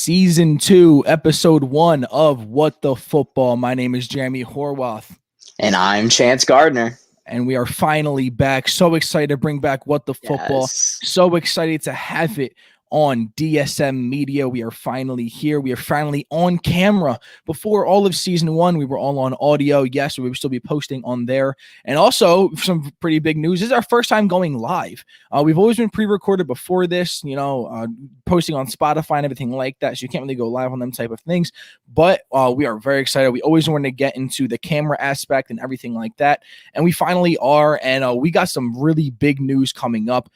Season 2, Episode 1 of What the Football. My name is Jeremy Horwoth. And I'm Chance Gardner. And we are finally back. So excited to bring back What the Football. Yes. So excited to have it on DSM Media. We are finally here. We are finally on camera. Before all of Season 1, we were all on audio. Yes, we will still be posting on there. And also, some pretty big news. This is our first time going live. We've always been pre-recorded before this, posting on Spotify and everything like that. So you can't really go live on them type of things. But we are very excited. We always wanted to get into the camera aspect and everything like that. And we finally are. And we got some really big news coming up.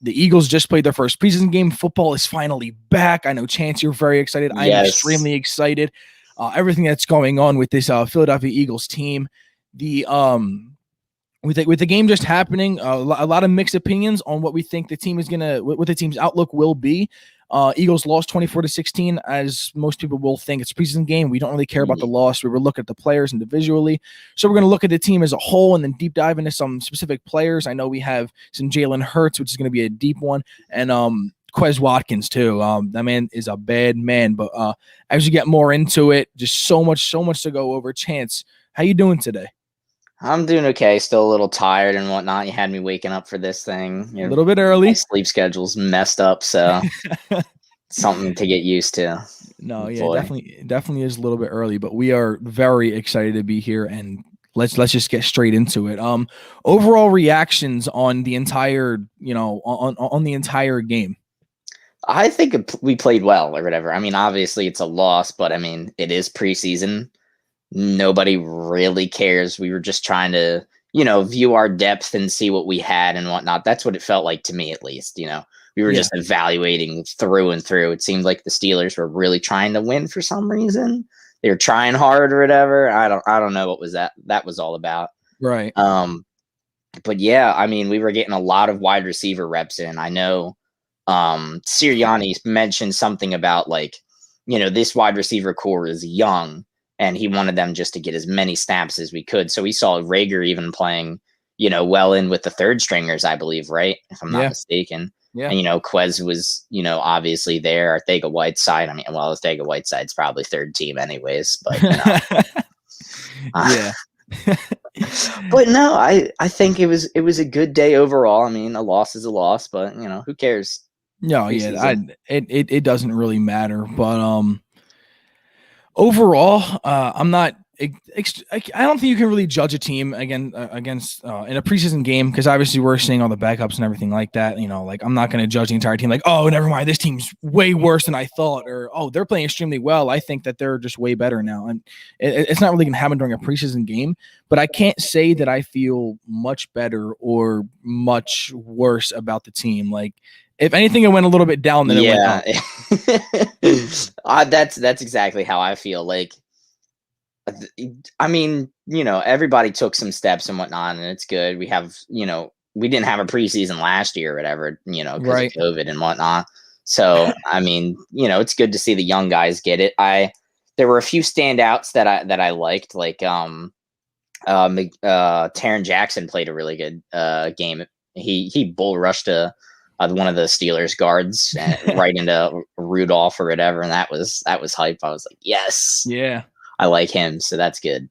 The Eagles just played their first preseason game. Football is finally back. I know, Chance, you're very excited. I'm extremely excited. Everything that's going on with this Philadelphia Eagles team. With the game just happening, a lot of mixed opinions on what we think the team is what the team's outlook will be. Eagles lost 24-16, as most people will think. It's a preseason game. We don't really care about the loss. We will look at the players individually. So we're going to look at the team as a whole and then deep dive into some specific players. I know we have some Jalen Hurts, which is going to be a deep one, and Quez Watkins too. That man is a bad man. But as you get more into it, just so much to go over. Chance, how you doing today? I'm doing okay. Still a little tired and whatnot. You had me waking up for this thing. A little bit early. My sleep schedule's messed up, so something to get used to. No, yeah, definitely is a little bit early, but we are very excited to be here, and let's just get straight into it. Overall reactions on the entire, on the entire game. I think we played well or whatever. I mean, obviously it's a loss, but I mean, it is preseason. Nobody really cares. We were just trying to, view our depth and see what we had and whatnot. That's what it felt like to me, at least. We were just evaluating through and through. It seemed like the Steelers were really trying to win for some reason. They were trying hard or whatever. I don't know what was that was all about. Right. But yeah, I mean, we were getting a lot of wide receiver reps in. I know Sirianni mentioned something about this wide receiver core is young. And he wanted them just to get as many snaps as we could. So we saw Rager even playing, well in with the third stringers, I believe, right? If I'm not mistaken. Yeah. And, Quez was, obviously there. Arthega-Whiteside. I mean, well, Arthega-Whiteside's probably third team anyways. But, yeah. But no, I think it was a good day overall. I mean, a loss is a loss, but, who cares? No, it doesn't really matter. But, overall, I'm not. I don't think you can really judge a team against in a preseason game, because obviously we're seeing all the backups and everything like that. I'm not going to judge the entire team. Oh, never mind, this team's way worse than I thought, or they're playing extremely well. I think that they're just way better now, and it's not really going to happen during a preseason game. But I can't say that I feel much better or much worse about the team. If anything, it went a little bit down than it went up. That's exactly how I feel. I mean, everybody took some steps and whatnot, and it's good. We have, we didn't have a preseason last year or whatever, because of COVID and whatnot. So, I mean, it's good to see the young guys get it. There were a few standouts that I liked, Taron Jackson played a really good game. He bull rushed one of the Steelers guards right into Rudolph or whatever, and that was hype. I was like, yes, yeah, I like him, so that's good.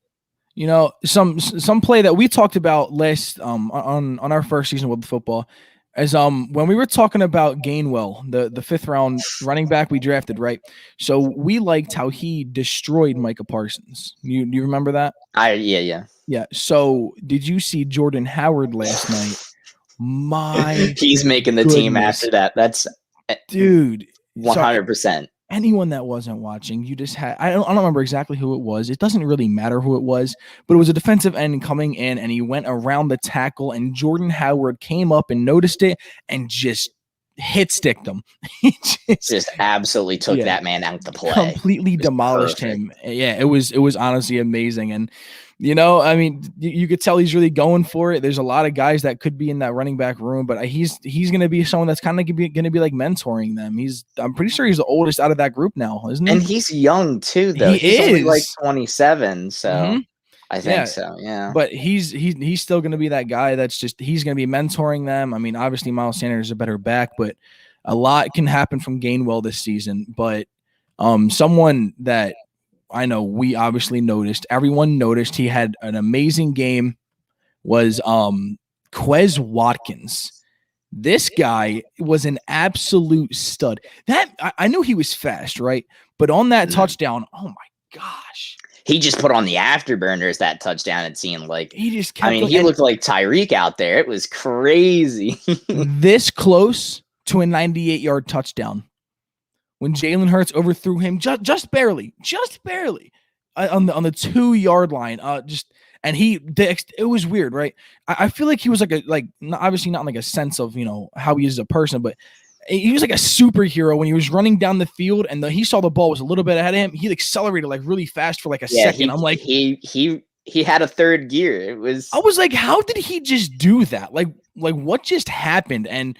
Some play that we talked about last on our first season with football, as when we were talking about Gainwell, the fifth round running back we drafted, right? So we liked how he destroyed Micah Parsons. You remember that? Yeah. So did you see Jordan Howard last night? He's making the team after that. That's 100%. Anyone that wasn't watching, you just had, I don't remember exactly who it was. It doesn't really matter who it was, but it was a defensive end coming in, and he went around the tackle, and Jordan Howard came up and noticed it and just hit sticked him. He just absolutely took that man out the play. Completely demolished him. Yeah, it was honestly amazing. And I mean, you could tell he's really going for it. There's a lot of guys that could be in that running back room, but he's going to be someone that's kind of going to be mentoring them. I'm pretty sure he's the oldest out of that group now, isn't he? And he's young too, though. He's only 27, so I think so. Yeah, but he's still going to be that guy. He's going to be mentoring them. I mean, obviously Miles Sanders is a better back, but A lot can happen from Gainwell this season, but someone that I know we obviously noticed, everyone noticed he had an amazing game was Quez Watkins. This guy was an absolute stud. I knew he was fast, right? But on that touchdown, oh my gosh. He just put on the afterburners that touchdown. It seemed like he just kept he looked like Tyreek out there. It was crazy. This close to a 98-yard touchdown when Jalen Hurts overthrew him just barely on the 2-yard line. It was weird, right? I feel like he was obviously not like a sense of how he is as a person, but he was like a superhero when he was running down the field and he saw the ball was a little bit ahead of him. He accelerated like really fast for like a second. I'm like, he had a third gear. I was like, how did he just do that? Like what just happened? And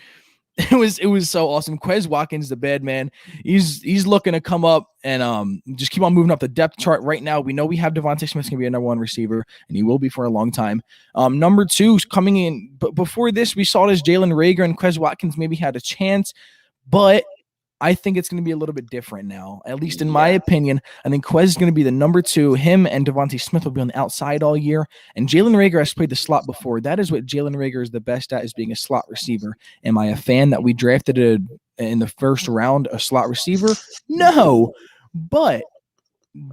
it was so awesome. Quez Watkins, the bad man, he's looking to come up and just keep on moving up the depth chart. Right now, we know we have Devontae Smith's gonna be a number 1 receiver, and he will be for a long time. Number 2 is coming in, but before this, we saw this Jalen Reagor and Quez Watkins maybe had a chance, but I think it's going to be a little bit different now, at least in my opinion. I think Quez is going to be the number 2. Him and Devontae Smith will be on the outside all year. And Jalen Reagor has played the slot before. That is what Jalen Reagor is the best at, is being a slot receiver. Am I a fan that we drafted in the first round a slot receiver? No, but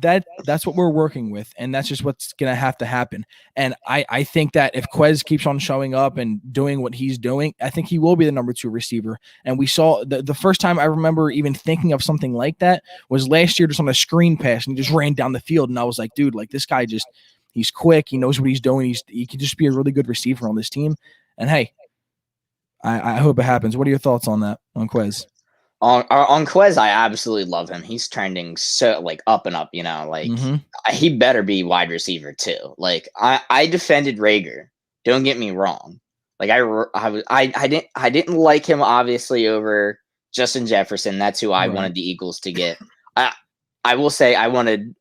that's what we're working with, and that's just what's gonna have to happen. And I think that if Quez keeps on showing up and doing what he's doing, I think he will be the number 2 receiver. And we saw the first time I remember even thinking of something like that was last year, just on a screen pass, and he just ran down the field, and I was like, dude, like this guy he's quick, he knows what he's doing, he could just be a really good receiver on this team. And hey, I hope it happens. What are your thoughts on that, on Quez? On Quez, I absolutely love him. He's trending so up and up, he better be wide receiver too. Like I defended Reagor. Don't get me wrong. Like I didn't like him obviously over Justin Jefferson. That's who I wanted the Eagles to get. I will say I wanted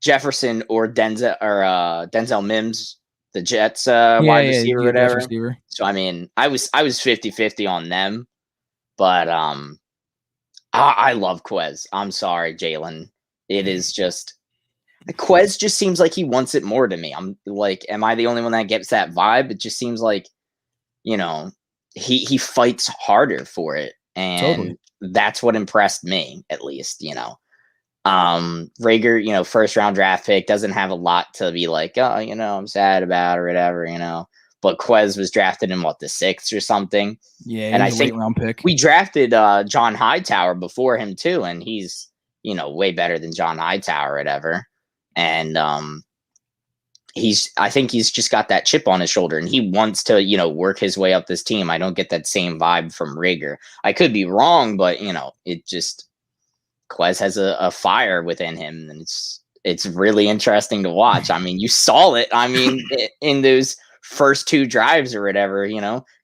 Jefferson or Denzel Mims, the Jets wide receiver or whatever. Receiver. So I was 50-50 on them. But I love Quez. I'm sorry, Jalen. It is just Quez just seems like he wants it more to me. I'm like, am I the only one that gets that vibe? It just seems like, he fights harder for it, and that's what impressed me, at least. Reagor, first round draft pick, doesn't have a lot to be like, oh, I'm sad about or whatever, But Quez was drafted in the 6th or something. Yeah, and I think late round pick. We drafted John Hightower before him too, and he's way better than John Hightower or whatever. And I think he's just got that chip on his shoulder, and he wants to work his way up this team. I don't get that same vibe from Reagor. I could be wrong, but it just Quez has a fire within him, and it's really interesting to watch. You saw it. In those first 2 drives or whatever,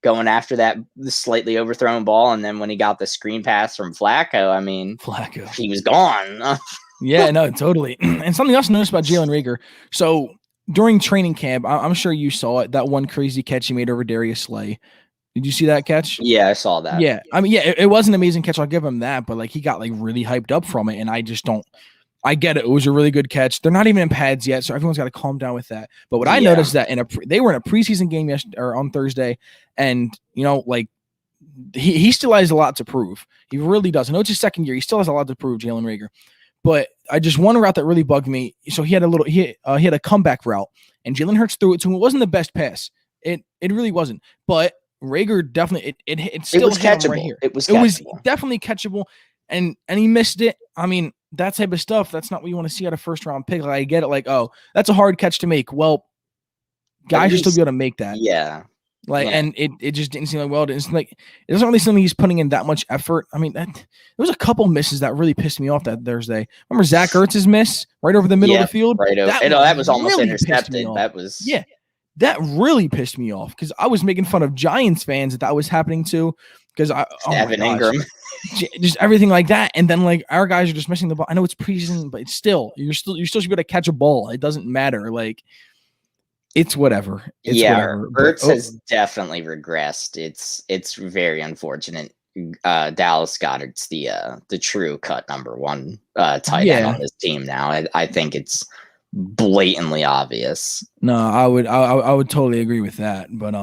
going after that slightly overthrown ball, and then when he got the screen pass from Flacco, he was gone. Yeah, no, totally. And something else I noticed about Jalen Reagor. So during training camp, I'm sure you saw it, that one crazy catch he made over Darius Slay. Did you see that catch? Yeah, I saw that. Yeah, it was an amazing catch. I'll give him that, but he got really hyped up from it, and I just don't. I get it. It was a really good catch. They're not even in pads yet, so everyone's got to calm down with that. But what I noticed that they were in a preseason game on Thursday, and he still has a lot to prove. He really does. I know it's his second year. He still has a lot to prove, Jalen Reagor. But I just one route that really bugged me. So he had a comeback route, and Jalen Hurts threw it to him. It wasn't the best pass. It really wasn't. But Reagor definitely it still was catchable. Right here. It was definitely catchable, and he missed it. That type of stuff, that's not what you want to see out of first round pick. I get it. Oh, that's a hard catch to make. Well, guys should still be able to make that. Yeah. And it just didn't seem it doesn't really seem like he's putting in that much effort. There was a couple misses that really pissed me off that Thursday. Remember Zach Ertz's miss right over the middle of the field? Right over. That was almost really intercepted. That really pissed me off because I was making fun of Giants fans that was happening to. Because Evan Ingram, just everything like that, and then our guys are just missing the ball. I know it's preseason, but it's still you still should be able to catch a ball. It doesn't matter. it's whatever. It's Yeah, whatever. Ertz has definitely regressed. It's very unfortunate. Dallas Goedert's the true cut number one tight end on this team now. I think it's blatantly obvious. No, I would totally agree with that. But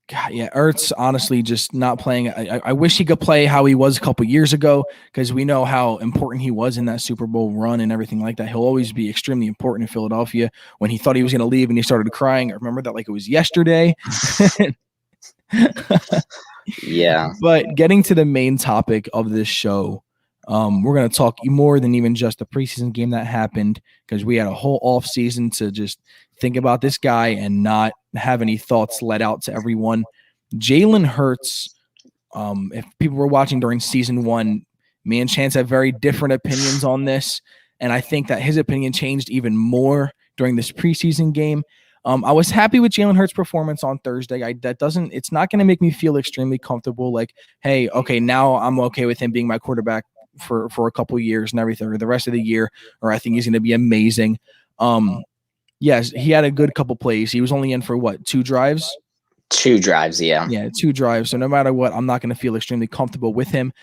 God, yeah, Ertz honestly just not playing. I wish he could play how he was a couple years ago, because we know how important he was in that Super Bowl run and everything like that. He'll always be extremely important in Philadelphia. When he thought he was going to leave and he started crying, I remember that like it was yesterday. Yeah. But getting to the main topic of this show, we're going to talk more than even just the preseason game that happened, because we had a whole off season to just think about this guy and not have any thoughts let out to everyone. Jalen Hurts, if people were watching during season 1, me and Chance have very different opinions on this, and I think that his opinion changed even more during this preseason game. I was happy with Jalen Hurts' performance on Thursday. It's not going to make me feel extremely comfortable. Like, hey, okay, now I'm okay with him being my quarterback for a couple of years and everything, or the rest of the year, or I think he's going to be amazing. Yes, he had a good couple plays. He was only in for what, 2 drives? 2 drives, yeah. Yeah, 2 drives. So no matter what, I'm not going to feel extremely comfortable with him.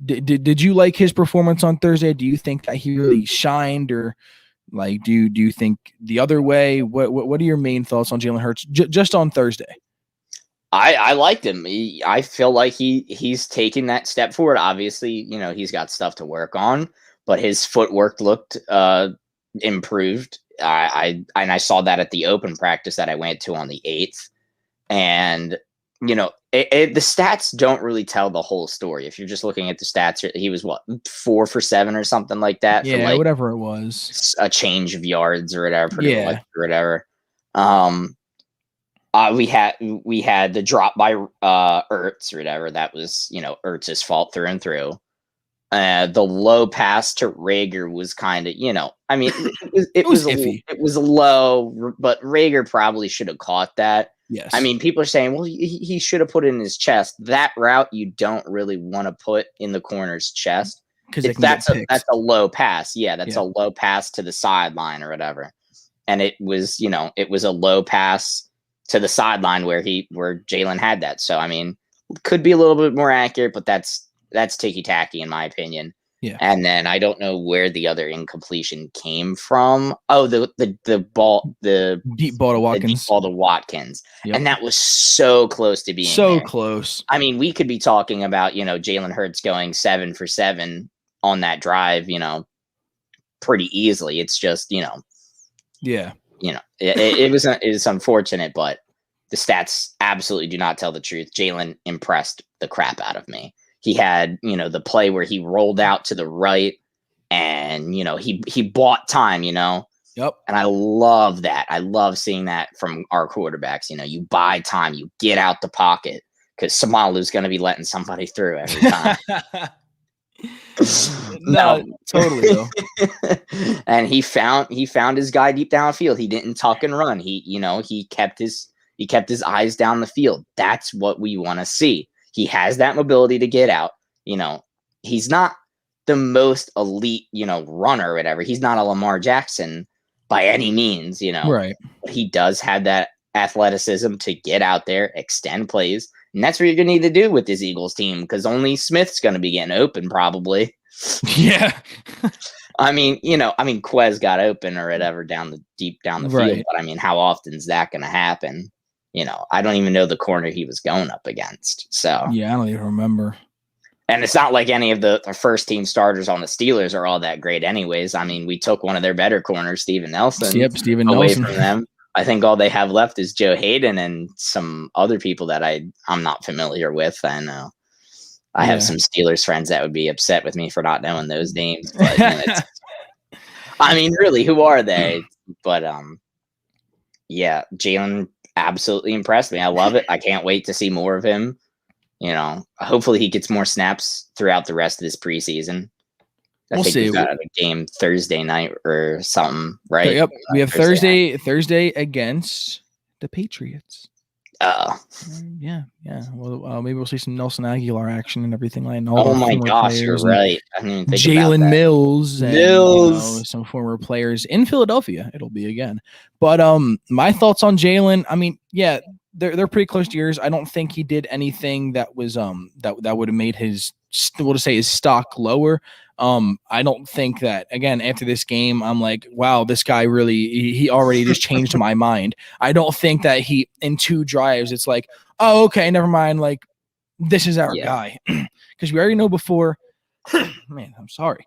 Did you like his performance on Thursday? Do you think that he really shined, or like do you think the other way? What are your main thoughts on Jalen Hurts just on Thursday? I liked him. I feel like he's taking that step forward. Obviously, he's got stuff to work on, but his footwork looked improved. I saw that at the open practice that I went to on the 8th, and the stats don't really tell the whole story. If you're just looking at the stats, he was 4 for 7 or something like that. Yeah, for like whatever it was, a change of yards or whatever. Yeah, or whatever. We had the drop by Ertz or whatever. That was Ertz's fault through and through. The low pass to Rager was kind of, I mean, it was iffy. It was low, but Rager probably should have caught that. Yes. I mean, people are saying, well, he should have put it in his chest. That route you don't really want to put in the corner's chest, because that's a low pass. Yeah, that's a low pass to the sideline or whatever. And it was a low pass to the sideline where Jalen had that. So I mean, could be a little bit more accurate, but that's ticky-tacky in my opinion. Yeah. And then I don't know where the other incompletion came from. Oh, the ball, the deep ball to Watkins. The deep ball to Watkins. Yep. And that was so close to being so there. Close. I mean, we could be talking about, Jalen Hurts going 7 for 7 on that drive, pretty easily. It's just, yeah. It was unfortunate, but the stats absolutely do not tell the truth. Jalen impressed the crap out of me. He had, the play where he rolled out to the right and, he bought time, Yep. And I love that. I love seeing that from our quarterbacks. You buy time, you get out the pocket, because Samalu's going to be letting somebody through every time. No, totally though. And he found his guy deep downfield. He didn't tuck and run. He kept his eyes down the field. That's what we want to see. He has that mobility to get out. He's not the most elite, runner or whatever. He's not a Lamar Jackson by any means, Right. But he does have that athleticism to get out there, extend plays. And that's what you're going to need to do with this Eagles team, because only Smith's going to be getting open probably. Yeah. I mean, Quez got open or whatever deep down the field. But I mean, how often is that going to happen? I don't even know the corner he was going up against. So yeah, I don't even remember. And it's not like any of the first team starters on the Steelers are all that great anyways. I mean, we took one of their better corners, Steven Nelson. Yep, Steven away Nelson. From them. I think all they have left is Joe Hayden and some other people that I'm not familiar with. I know I have some Steelers friends that would be upset with me for not knowing those names. But I mean, really, who are they? But yeah, Jalen absolutely impressed me. I love it. I can't wait to see more of him. Hopefully he gets more snaps throughout the rest of this preseason. We'll see. We've got a game Thursday night or something, right? Yep. We have Thursday against the Patriots. Yeah. Well, maybe we'll see some Nelson Aguilar action and everything like that. And all Oh the my former gosh, you're players and right. I didn't even think about Jalen that. Mills and Mills. some former players in Philadelphia. It'll be again. But my thoughts on Jalen. I mean, yeah, they're pretty close to yours. I don't think he did anything that was that would have made his, we'll just say, his stock lower. I don't think that, again, after this game, I'm like, wow, this guy really, he already just changed my mind. I don't think that he, in 2 drives, it's like, oh, okay, never mind. Like, this is our guy. Because we already know before, man, I'm sorry.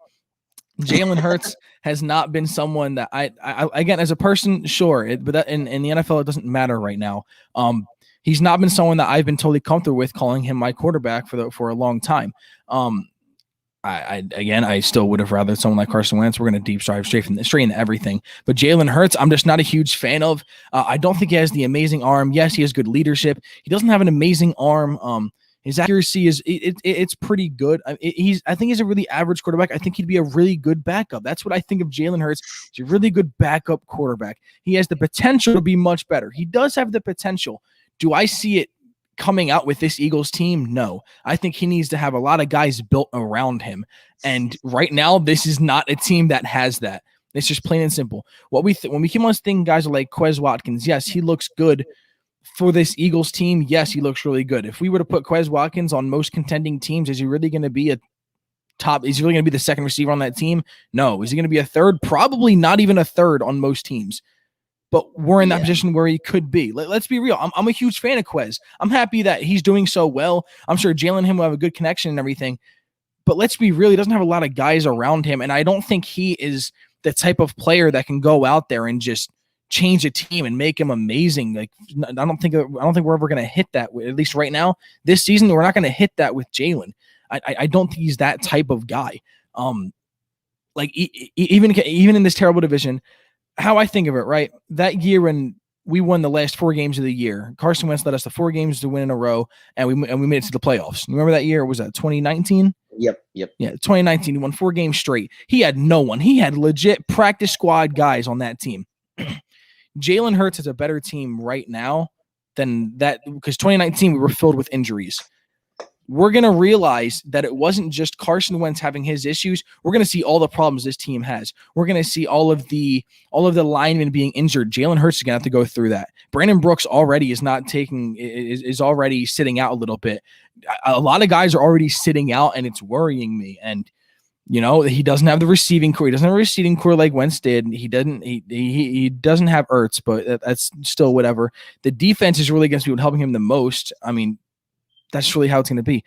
Jalen Hurts has not been someone that I again, as a person, sure, but that in the NFL, it doesn't matter right now. He's not been someone that I've been totally comfortable with calling him my quarterback for a long time. I still would have rather someone like Carson Wentz. We're going to deep dive straight into everything. But Jalen Hurts, I'm just not a huge fan of. I don't think he has the amazing arm. Yes, he has good leadership. He doesn't have an amazing arm. His accuracy is it's pretty good. I think he's a really average quarterback. I think he'd be a really good backup. That's what I think of Jalen Hurts. He's a really good backup quarterback. He has the potential to be much better. He does have the potential. Do I see it coming out with this Eagles team? No. I think he needs to have a lot of guys built around him. And right now, this is not a team that has that. It's just plain and simple. When we keep on thinking guys are like Quez Watkins, yes, he looks good for this Eagles team. Yes, he looks really good. If we were to put Quez Watkins on most contending teams, is he really going to be a top? Is he really going to be the second receiver on that team? No. Is he going to be a third? Probably not even a third on most teams. But we're in that position where he could be. Let's be real. I'm a huge fan of Quez. I'm happy that he's doing so well. I'm sure Jalen and him will have a good connection and everything. But let's be real. He doesn't have a lot of guys around him. And I don't think he is the type of player that can go out there and just change a team and make him amazing. Like, I don't think we're ever going to hit that. At least right now, this season, we're not going to hit that with Jalen. I don't think he's that type of guy. Even in this terrible division, how I think of it, right? That year when we won the last 4 games of the year, Carson Wentz led us to 4 games to win in a row, and we made it to the playoffs. Remember that year? Was that 2019? Yep. Yeah, 2019. He won 4 games straight. He had no one. He had legit practice squad guys on that team. Jalen Hurts is a better team right now than that, because 2019 we were filled with injuries. We're going to realize that it wasn't just Carson Wentz having his issues. We're going to see all the problems this team has. We're going to see all of the linemen being injured. Jalen Hurts is going to have to go through that. Brandon Brooks already is already sitting out a little bit. A lot of guys are already sitting out, and it's worrying me. And he doesn't have the receiving core. He doesn't have a receiving core like Wentz did. He doesn't have Ertz, but that's still whatever. The defense is really going to be helping him the most. I mean, that's really how it's going to be.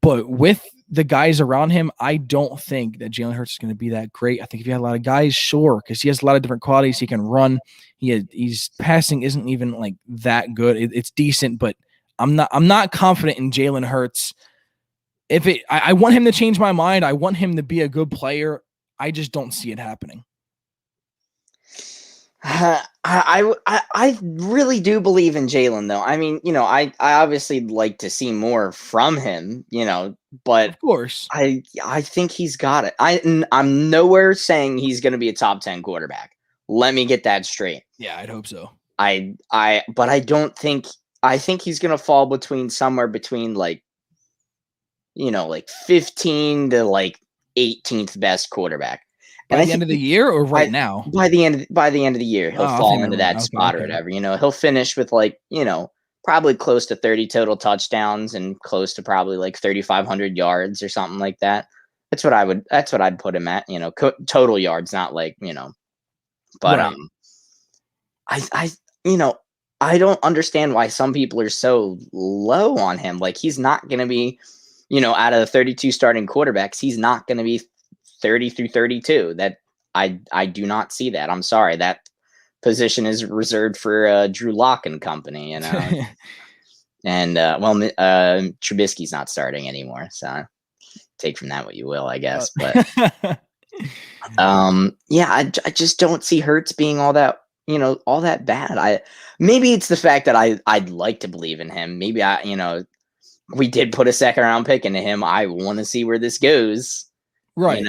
But with the guys around him, I don't think that Jalen Hurts is going to be that great. I think if you had a lot of guys, sure, because he has a lot of different qualities. He can run. He's passing isn't even like that good. It's decent, but I'm not confident in Jalen Hurts. I want him to change my mind. I want him to be a good player. I just don't see it happening. I really do believe in Jalen, though. I mean, I obviously like to see more from him, but of course, I think he's got it. I'm nowhere saying he's going to be a top 10 quarterback. Let me get that straight. Yeah, I'd hope so. But I don't think. I think he's going to fall somewhere between like 15 to like 18th best quarterback. By the end of the year or right now? By the end of the year, he'll fall into that spot or whatever. He'll finish with like, probably close to 30 total touchdowns and close to probably like 3,500 yards or something like that. That's what I'd put him at, total yards, not like, but right. I don't understand why some people are so low on him. Like, he's not going to be, out of the 32 starting quarterbacks, he's not going to be 30 through 32. That I do not see that. I'm sorry. That position is reserved for Drew Lock and company, and Trubisky's not starting anymore. So take from that what you will, I guess. But I just don't see Hurts being all that bad. Maybe it's the fact that I'd like to believe in him. Maybe we did put a 2nd round pick into him. I want to see where this goes. Right.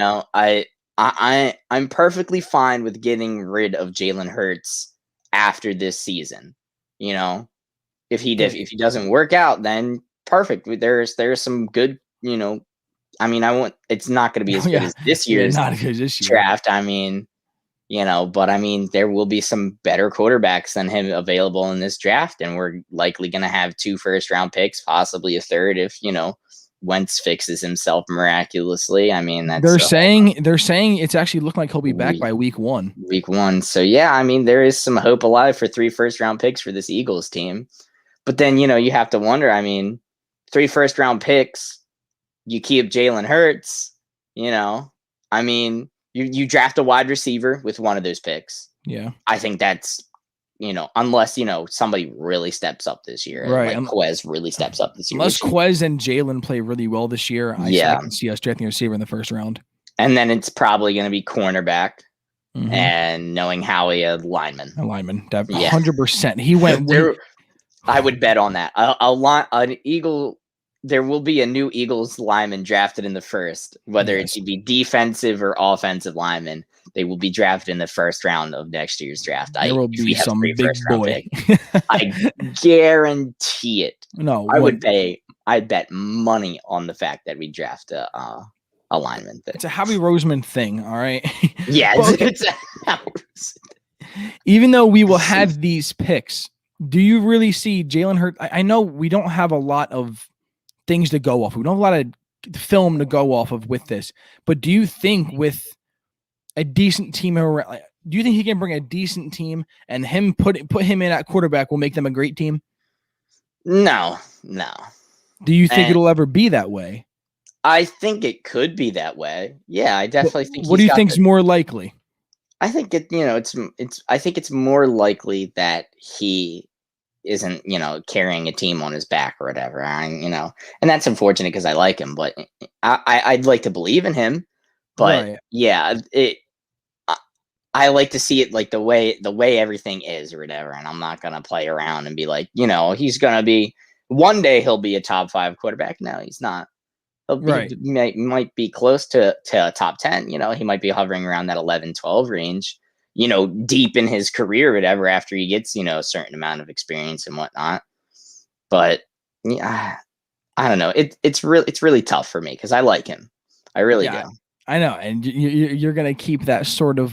I'm perfectly fine with getting rid of Jalen Hurts after this season. If he doesn't work out, then perfect. There's some good, I mean, it's not going to be as good as this year's not as good as this year. draft. I mean, but I mean, there will be some better quarterbacks than him available in this draft, and we're likely going to have 2 first-round picks, possibly a third if Wentz fixes himself miraculously. I mean, they're saying it's actually looking like he'll be back by week 1. Week 1. So yeah, I mean, there is some hope alive for 3 first-round picks for this Eagles team. But then you have to wonder. I mean, 3 first-round picks, you keep Jalen Hurts. I mean, you draft a wide receiver with one of those picks. Yeah, I think that's unless somebody really steps up this year, right? Like Quez really steps up this year. Unless Quez and Jalen play really well this year, I can see us drafting a receiver in the first round. And then it's probably going to be cornerback, and knowing Howie, a lineman. 100%. He went. I would bet on that. An Eagle. There will be a new Eagles lineman drafted in the first, whether it should be defensive or offensive lineman. They will be drafted in the first round of next year's draft. There will be some big boy. I guarantee it. No, I'd bet money on the fact that we draft a lineman. It's a Howie Roseman thing, all right? Yeah, it's a Howie Roseman. Even though we will have these picks, do you really see Jalen Hurts? I know we don't have a lot of things to go off. We don't have a lot of film to go off of with this, but do you think with a decent team around, do you think he can bring a decent team and him put him in at quarterback will make them a great team? No. Do you think it'll ever be that way? I think it could be that way. Yeah, I definitely think. What do you think's more likely? I think I think it's more likely that he isn't, carrying a team on his back or whatever. And that's unfortunate because I like him, but I'd like to believe in him. But right. Yeah, I like to see it like the way everything is or whatever. And I'm not gonna play around and be like, he's gonna be one day he'll be a top 5 quarterback. No, he's not. Might be close to a top 10. He might be hovering around that 11-12 range. Deep in his career, or whatever, after he gets, a certain amount of experience and whatnot. But yeah, I don't know. It's really tough for me because I like him. I really do. I know, and you're gonna keep that sort of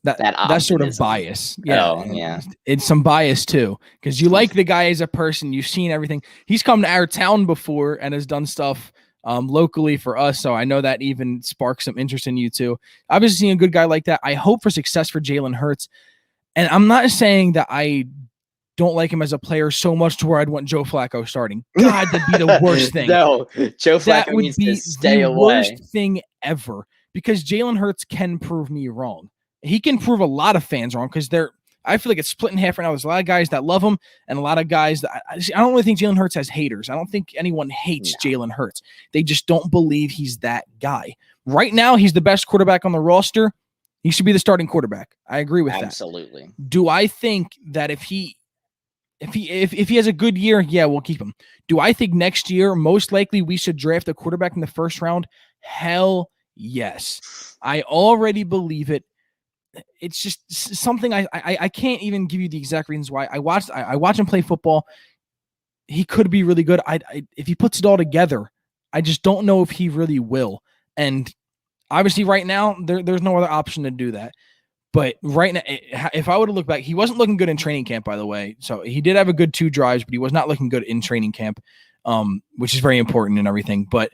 that sort of bias. Yeah, it's some bias too because you like the guy as a person. You've seen everything. He's come to our town before and has done stuff locally for us, so I know that even sparks some interest in you too. Obviously, seeing a good guy like that, I hope for success for Jalen Hurts. And I'm not saying that I don't like him as a player so much to where I'd want Joe Flacco starting. God, that'd be the worst thing. No, Joe Flacco needs to stay away. Worst thing ever because Jalen Hurts can prove me wrong. He can prove a lot of fans wrong because I feel like it's split in half right now. There's a lot of guys that love him and a lot of guys that I don't really think Jalen Hurts has haters. I don't think anyone hates Jalen Hurts. They just don't believe he's that guy. Right now, he's the best quarterback on the roster. He should be the starting quarterback. I agree with that. Absolutely. Do I think that if he has a good year, yeah, we'll keep him. Do I think next year, most likely we should draft a quarterback in the first round? Hell yes. I already believe it. It's just something I can't even give you the exact reasons why. I watch him play football. He could be really good. If he puts it all together, I just don't know if he really will. And obviously right now, there's no other option to do that. But right now, if I were to look back, he wasn't looking good in training camp, by the way. So he did have a good 2 drives, but he was not looking good in training camp, which is very important and everything. But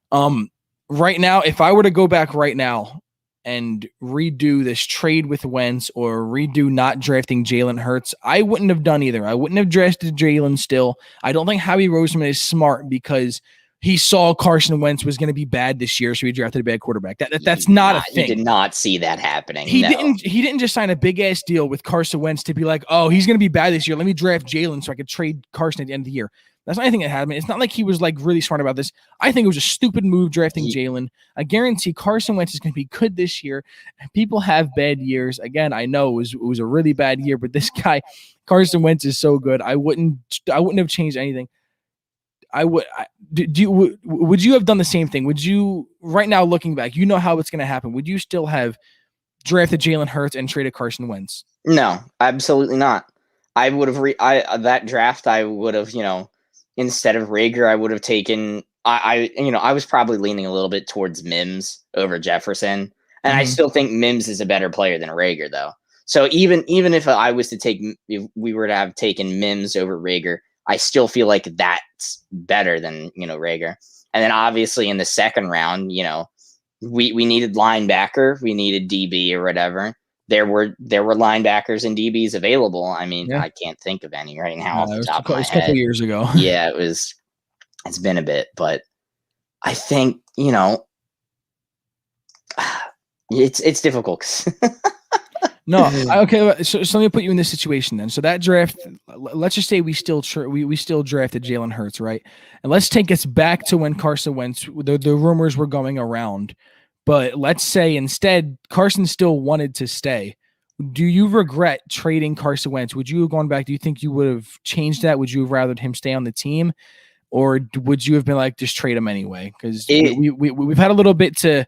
right now, if I were to go back right now and redo this trade with Wentz or redo not drafting Jalen Hurts, I wouldn't have done either. I wouldn't have drafted Jalen still. I don't think Howie Roseman is smart because he saw Carson Wentz was going to be bad this year, so he drafted a bad quarterback. That's not a thing. You did not see that happening. He didn't just sign a big ass deal with Carson Wentz to be like, oh, he's going to be bad this year. Let me draft Jalen so I could trade Carson at the end of the year. That's not anything that happened. It's not like he was like really smart about this. I think it was a stupid move drafting Jalen. I guarantee Carson Wentz is going to be good this year. People have bad years. Again, I know it was a really bad year, but this guy, Carson Wentz, is so good. I wouldn't have changed anything. Would you have done the same thing? Would you, right now looking back, you know how it's going to happen. Would you still have drafted Jalen Hurts and traded Carson Wentz? No, absolutely not. I would have that draft. I would have, instead of Rager, I would have taken. I was probably leaning a little bit towards Mims over Jefferson, and I still think Mims is a better player than Rager, though. So even if if we were to have taken Mims over Rager, I still feel like that's better than Rager. And then obviously in the second round, we needed linebacker, we needed DB or whatever. There were linebackers and DBs available. I mean, I can't think of any right now off the top of my head. A couple years ago. Yeah, it's been a bit, but I think, it's difficult. No, okay. So let me put you in this situation then. So that draft, let's just say we still drafted Jalen Hurts, right? And let's take us back to when Carson Wentz, the rumors were going around. But let's say instead Carson still wanted to stay. Do you regret trading Carson Wentz? Would you have gone back? Do you think you would have changed that? Would you have rathered him stay on the team? Or would you have been like, just trade him anyway? Because we've had a little bit to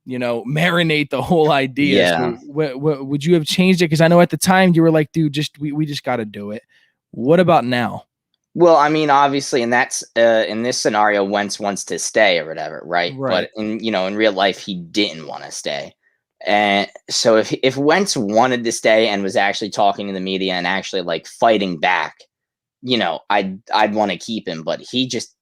marinate the whole idea. Yeah. So would you have changed it? Because I know at the time you were like, dude, we just got to do it. What about now? Well, I mean, obviously, and that's in this scenario, Wentz wants to stay or whatever, right? But in real life, he didn't want to stay. And so if Wentz wanted to stay and was actually talking to the media and actually like fighting back, I'd want to keep him. But he just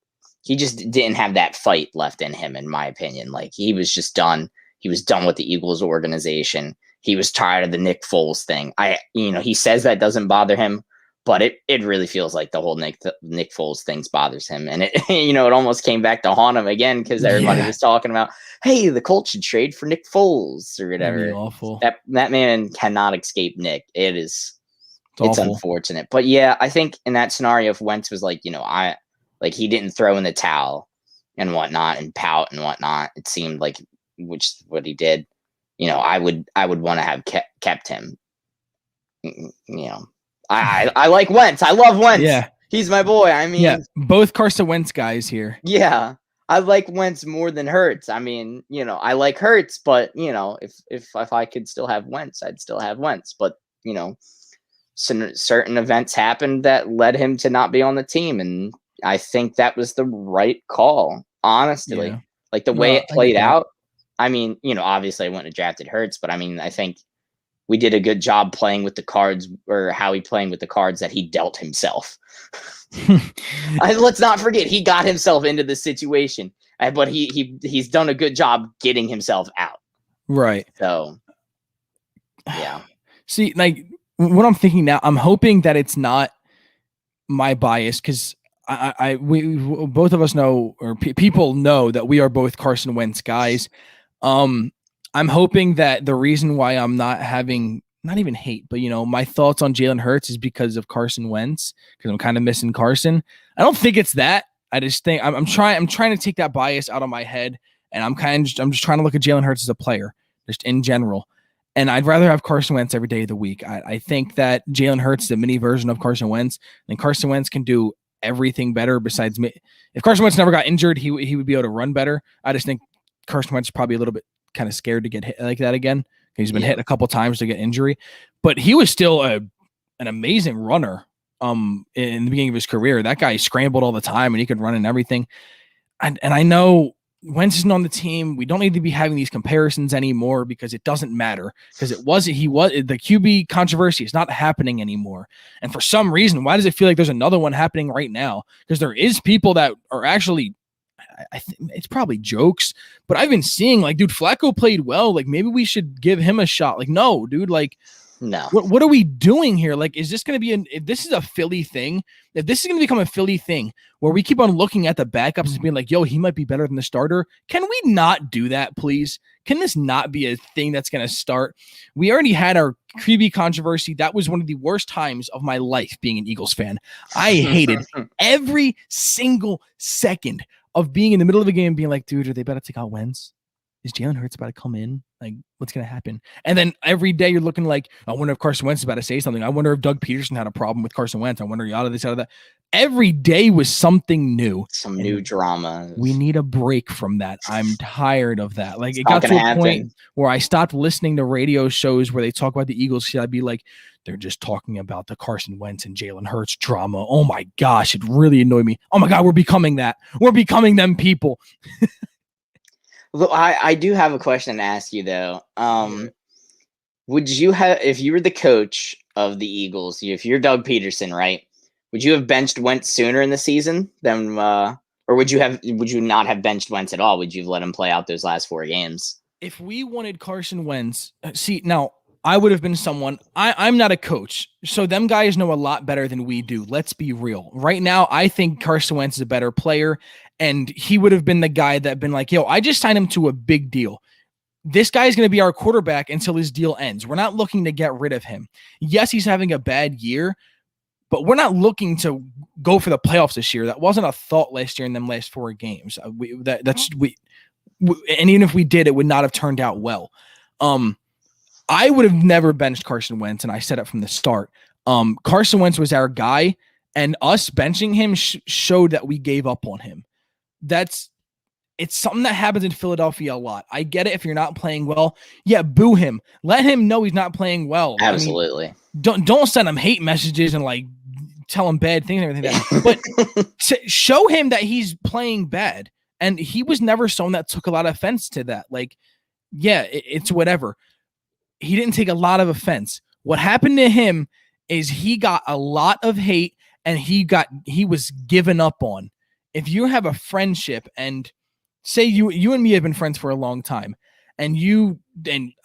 didn't have that fight left in him, in my opinion. Like, he was just done. He was done with the Eagles organization. He was tired of the Nick Foles thing. He says that doesn't bother him, but it really feels like the whole Nick Foles thing bothers him. And it almost came back to haunt him again, because everybody was talking about, hey, the Colts should trade for Nick Foles or whatever. Awful. That man cannot escape Nick. It's unfortunate. But yeah, I think in that scenario, if Wentz was like, he didn't throw in the towel and whatnot and pout and whatnot, it seemed like, which is what he did, I would want to have kept him. I like Wentz. I love Wentz. Yeah. He's my boy. I mean, both Carson Wentz guys here. Yeah. I like Wentz more than Hurts. I mean, I like Hurts, but if I could still have Wentz, I'd still have Wentz. But, certain events happened that led him to not be on the team, and I think that was the right call, honestly. Yeah. Like the way it played out. I mean, obviously I wouldn't have drafted Hurts, but I mean, I think we did a good job playing with the cards, or Howie playing with the cards that he dealt himself. Let's not forget, he got himself into the situation, but he's done a good job getting himself out. Right. So, yeah. See, like what I'm thinking now, I'm hoping that it's not my bias, because we both of us know, or people know, that we are both Carson Wentz guys. I'm hoping that the reason why I'm not having, not even hate, but my thoughts on Jalen Hurts is because of Carson Wentz, because I'm kind of missing Carson. I don't think it's that. I just think I'm trying to take that bias out of my head, and I'm just trying to look at Jalen Hurts as a player, just in general. And I'd rather have Carson Wentz every day of the week. I think that Jalen Hurts is a mini version of Carson Wentz, and Carson Wentz can do everything better besides me. If Carson Wentz never got injured, he would be able to run better. I just think Carson Wentz is probably a little bit kind of scared to get hit like that again. He's been hit a couple times to get injury, but he was still an amazing runner. In the beginning of his career, that guy scrambled all the time and he could run and everything. And I know Wentz isn't on the team. We don't need to be having these comparisons anymore, because it doesn't matter, because the QB controversy is not happening anymore. And for some reason, why does it feel like there's another one happening right now? Because there is people that are actually, I think it's probably jokes, but I've been seeing like, dude, Flacco played well. Like, maybe we should give him a shot. Like, no, dude, like, no. What are we doing here? Like, is this going to be if this is a Philly thing, if this is going to become a Philly thing where we keep on looking at the backups and being like, yo, he might be better than the starter. Can we not do that, please? Can this not be a thing that's going to start? We already had our QB controversy. That was one of the worst times of my life being an Eagles fan. I hated every single second of being in the middle of a game and being like, dude, are they about to take out Wentz? Is Jalen Hurts about to come in? Like, what's going to happen? And then every day you're looking like, I wonder if Carson Wentz is about to say something. I wonder if Doug Peterson had a problem with Carson Wentz. I wonder out of this, out of that. Every day was something new. Some new drama. We need a break from that. I'm tired of that. Like, it got to a point where I stopped listening to radio shows where they talk about the Eagles. I'd be like, they're just talking about the Carson Wentz and Jalen Hurts drama. Oh my gosh, it really annoyed me. Oh my God, we're becoming that. We're becoming them people. Look, I do have a question to ask you though. Would you have, if you were the coach of the Eagles, if you're Doug Peterson, right? Would you have benched Wentz sooner in the season than, or would you not have benched Wentz at all? Would you have let him play out those last 4 games? If we wanted Carson Wentz, see, now I would have been someone, I'm not a coach, so them guys know a lot better than we do. Let's be real. Right now, I think Carson Wentz is a better player, and he would have been the guy that been like, yo, I just signed him to a big deal. This guy's going to be our quarterback until his deal ends. We're not looking to get rid of him. Yes, he's having a bad year, but we're not looking to go for the playoffs this year. That wasn't a thought last year in them last 4 games. And even if we did, it would not have turned out well. I would have never benched Carson Wentz, and I said it from the start. Carson Wentz was our guy, and us benching him showed that we gave up on him. It's something that happens in Philadelphia a lot. I get it if you're not playing well. Yeah, boo him. Let him know he's not playing well. Absolutely. I mean, don't send him hate messages and like tell him bad things and everything like that. But show him that he's playing bad. And he was never someone that took a lot of offense to that. Like, yeah, it's whatever. He didn't take a lot of offense. What happened to him is he got a lot of hate and he was given up on. If you have a friendship and say you and me have been friends for a long time, and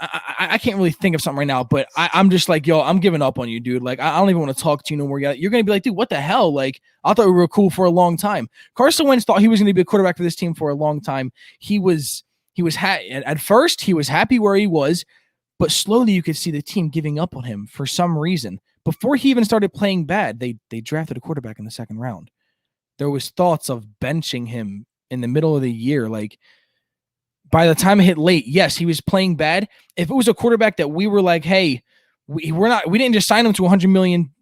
I can't really think of something right now, but I'm just like, yo, I'm giving up on you, dude. Like, I don't even want to talk to you no more. You're going to be like, dude, what the hell? Like, I thought we were cool for a long time. Carson Wentz thought he was going to be a quarterback for this team for a long time. At first he was happy where he was, but slowly you could see the team giving up on him for some reason. Before he even started playing bad, they drafted a quarterback in the 2nd round. There was thoughts of benching him in the middle of the year. Like, by the time it hit late, yes, he was playing bad. If it was a quarterback that we were like, hey, we didn't just sign him to $100 million.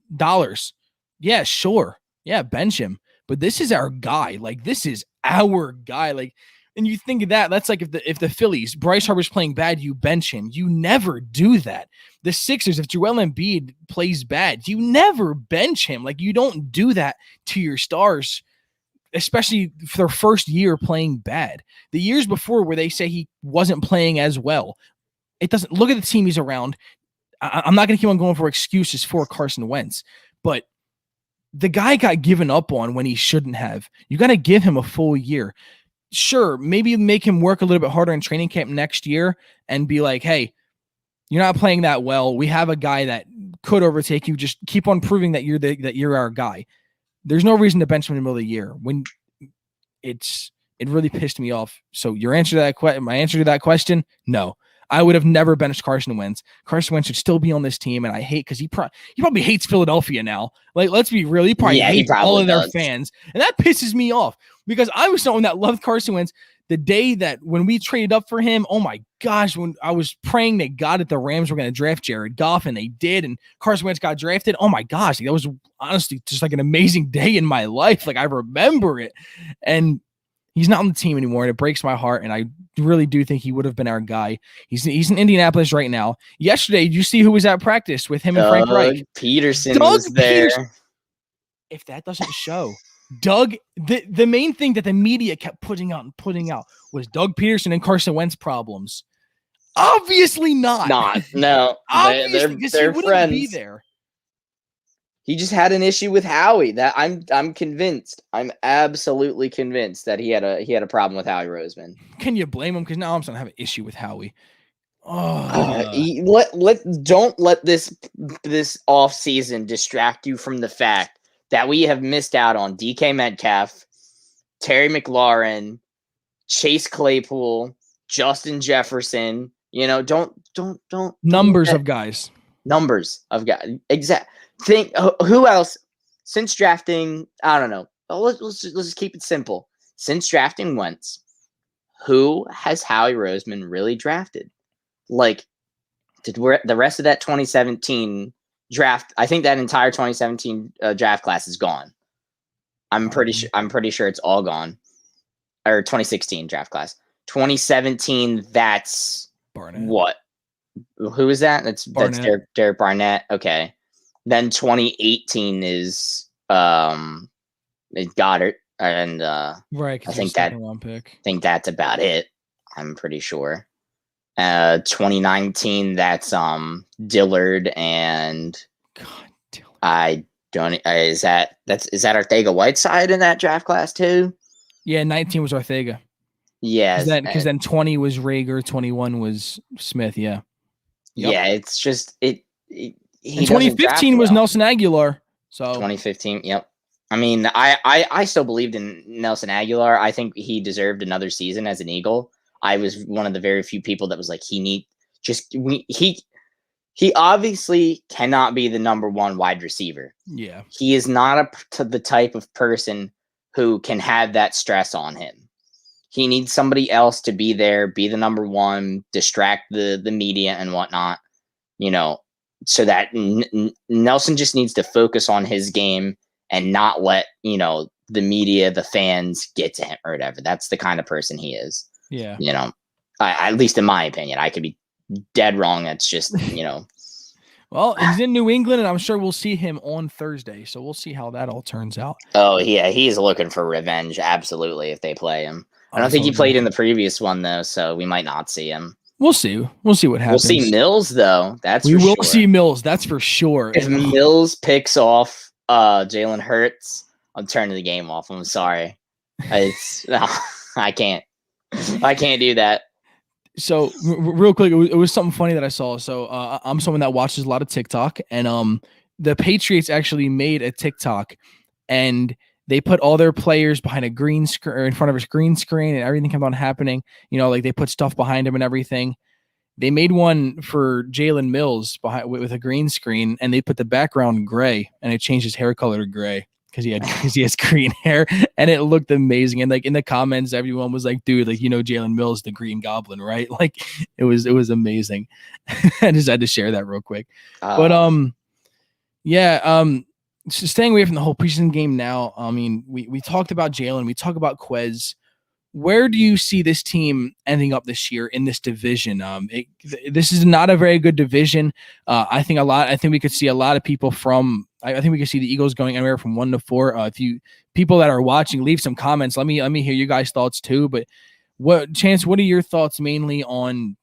Yeah, sure. Yeah, bench him. But this is our guy. Like, this is our guy. Like, and you think of that, that's like if the Phillies, Bryce Harper's playing bad, you bench him. You never do that. The Sixers, if Joel Embiid plays bad, you never bench him. Like, you don't do that to your stars, especially for their first year playing bad. The years before where they say he wasn't playing as well, it doesn't look at the team he's around. I'm not going to keep on going for excuses for Carson Wentz, but the guy got given up on when he shouldn't have. You got to give him a full year. Sure, maybe make him work a little bit harder in training camp next year and be like, hey, you're not playing that well. We have a guy that could overtake you. Just keep on proving that you're our guy. There's no reason to bench him in the middle of the year when it really pissed me off. So my answer to that question, no. I would have never benched Carson Wentz. Carson Wentz should still be on this team, and I hate because he probably hates Philadelphia now. Like, let's be real, he probably hates all of their fans, and that pisses me off because I was someone that loved Carson Wentz. The day that when we traded up for him, oh my gosh, when I was praying that God that the Rams were going to draft Jared Goff, and they did, and Carson Wentz got drafted. Oh my gosh, that was honestly just like an amazing day in my life. Like, I remember it, and he's not on the team anymore, and it breaks my heart. And I really do think he would have been our guy. He's in Indianapolis right now. Yesterday, did you see who was at practice with him and Frank Reich? Peterson was there. If that doesn't show, Doug, the main thing that the media kept putting out was Doug Peterson and Carson Wentz problems. Obviously not. No. Obviously, they're friends. Be there. He just had an issue with Howie. That I'm convinced. I'm absolutely convinced that he had a problem with Howie Roseman. Can you blame him? Because now I'm starting to have an issue with Howie. Oh. Don't let this off season distract you from the fact that we have missed out on DK Metcalf, Terry McLaurin, Chase Claypool, Justin Jefferson. You know, don't numbers of guys. Exact. Think who else since drafting? I don't know. Let's just keep it simple. Since drafting Wentz, who has Howie Roseman really drafted? Like, the rest of that 2017 draft? I think that entire 2017 draft class is gone. I'm pretty sure it's all gone. Or 2016 draft class. 2017. That's Barnett. What? Who is that? That's Derek Barnett. Okay. Then 2018 is Goddard, and Right, I because think second round pick. that's about it. I'm pretty sure. 2019, that's Dillard, and God, Dillard. I don't. Is that Arcega-Whiteside in that draft class too? Yeah, 19 was Arthega. Yes. Because then 20 was Rager, 21 was Smith. Yeah. Yep. Yeah, it's just he and 2015 was Nelson Aguilar. So 2015. Yep. I mean, I still believed in Nelson Aguilar. I think he deserved another season as an Eagle. I was one of the very few people that was like, he obviously cannot be the number one wide receiver. Yeah. He is not the type of person who can have that stress on him. He needs somebody else to be there, be the number one, distract the media and whatnot, so that Nelson just needs to focus on his game and not let, the media, the fans get to him or whatever. That's the kind of person he is. Yeah. At least in my opinion. I could be dead wrong. That's just, Well, he's in New England, and I'm sure we'll see him on Thursday. So we'll see how that all turns out. Oh, yeah. He's looking for revenge. Absolutely. If they play him. I don't think he played in the previous one, though, so we might not see him. We'll see. We'll see what happens. We'll see Mills, though. We will see Mills. That's for sure. If Mills picks off Jalen Hurts, I'm turning the game off. I'm sorry. No, I can't. I can't do that. So real quick, it was something funny that I saw. So I'm someone that watches a lot of TikTok, and the Patriots actually made a TikTok, and they put all their players behind a green screen, or in front of a green screen, and everything kept on happening. Like they put stuff behind him and everything. They made one for Jalen Mills with a green screen, and they put the background gray, and it changed his hair color to gray because he has green hair, and it looked amazing. And like in the comments, everyone was like, "Dude, like Jalen Mills, the Green Goblin, right?" Like it was amazing. I just had to share that real quick, but So staying away from the whole preseason game now, I mean, we talked about Jalen, we talk about Quez. Where do you see this team ending up this year in this division? This is not a very good division. I think we could see a lot of people I think we could see the Eagles going anywhere from 1 to 4. If you people that are watching, leave some comments. Let me hear you guys' thoughts too. But what are your thoughts mainly on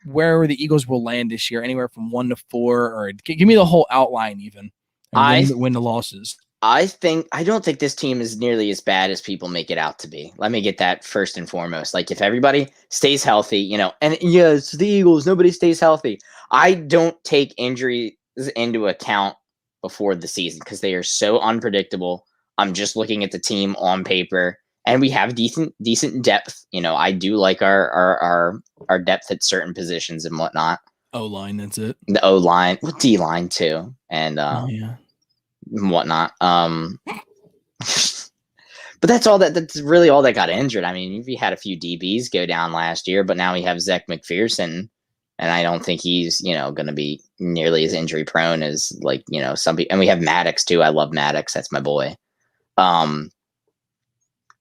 where the Eagles will land this year? Anywhere from 1 to 4, or give me the whole outline even. Win the losses. I don't think this team is nearly as bad as people make it out to be. Let me get that first and foremost. Like if everybody stays healthy, and yeah, it's the Eagles, nobody stays healthy. I don't take injuries into account before the season because they are so unpredictable. I'm just looking at the team on paper, and we have decent depth. I do like our depth at certain positions and whatnot. O-line, that's it. The O-line, well, D-line too, and whatnot. But that's all that's really all that got injured. I mean, we had a few DBs go down last year, but now we have Zach McPherson, and I don't think he's, going to be nearly as injury prone as some people. And we have Maddox too. I love Maddox. That's my boy.